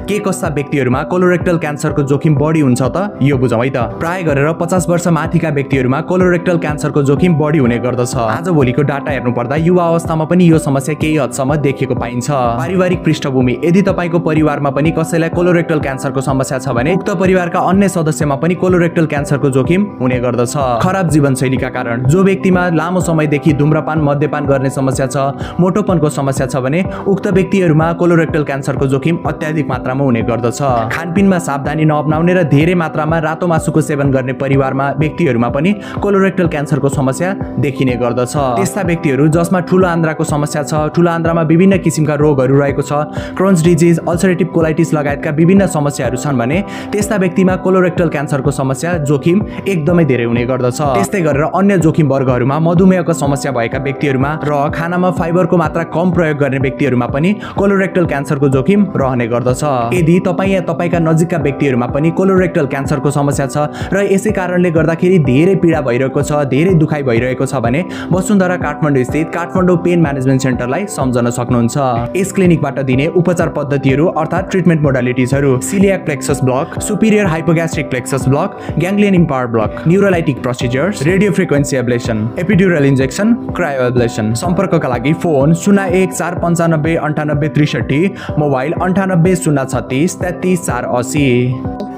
के कस्ता व्यक्तिहरुमा कोलोरेक्टल क्यान्सरको जोखिम बढी हुन्छ त यो बुझौँ है त। प्राय गरेर 50 वर्ष माथिका व्यक्तिहरुमा कोलोरेक्टल क्यान्सरको जोखिम बढी हुने गर्दछ। आजभोलिको डाटा हेर्नु पर्दा युवा अवस्थामा पनि यो समस्या केही हदसम्म देखिएको पाइन्छ। पारिवारिक पृष्ठभूमि यदि तपाईको परिवारमा पनि कसैलाई कोलोरेक्टल क्यान्सरको समस्या छ भने उक्त परिवारका अन्य सदस्यमा पनि कोलोरेक्टल क्यान्सरको जोखिम हुने गर्दछ। खराब जीवनशैलीका कारण जो व्यक्तिमा लामो समयदेखि धूम्रपान मद्यपान गर्ने समस्या छ, मोटोपनको समस्या छ भने उक्त व्यक्तिहरुमा कोलोरेक्टल क्यान्सरको जोखिम अत्याधिक मात्रामा हुने गर्दछ। खानपिनमा सावधानी नअपनाउने र धेरै मात्रामा रातो मासुको सेवन गर्ने परिवारमा व्यक्तिहरुमा पनि कोलोरेक्टल क्यान्सरको समस्या देखिने गर्दछ। त्यस्ता व्यक्तिहरु जसमा ठूलो आन्द्राको समस्या छ, ठूलो आन्द्रामा विभिन्न किसिमका रोगहरु रहेको छ, क्रोन्स डिजिज, अल्सरेटिभ कोलाइटिस लगायतका विभिन्न समस्याहरु छन् भने त्यस्ता व्यक्तिमा कोलोरेक्टल क्यान्सरको समस्या जोखिम एकदमै धेरै हुने गर्दछ। त्यस्तै गरेर अन्य जोखिम वर्गहरुमा मधुमेहको समस्या भएका व्यक्तिहरुमा र खानामा फाइबरको मात्रा कम प्रयोग गर्ने व्यक्तिहरुमा पनि कोलोरेक्टल क्यान्सरको जोखिम रहने गर्दछ। यदि तपाई या तपाईका नजिकका व्यक्तिहरुमा पनि कोलोरेक्टल क्यान्सरको समस्या छ र यसै कारणले गर्दाखेरि धेरै पीडा भइरहेको छ, धेरै दुखाइ भइरहेको छ भने वसुन्धरा काठमाडौँ स्थित काठमाडौँ पेन म्यानेजमेन्ट सेन्टरलाई सम्झन सक्नुहुन्छ। यस क्लिनिकबाट दिने उपचार पद्धतिहरू अर्थात् ट्रिटमेन्ट मोडालिटिजहरू coeliac plexus block, superior hypogastric plexus block, ganglion impar block, neurolytic procedures, radio frequency ablation, epidural injection, cryo ablation. सम्पर्कका लागि फोन 014959863, मोबाइल 98 036 33 480।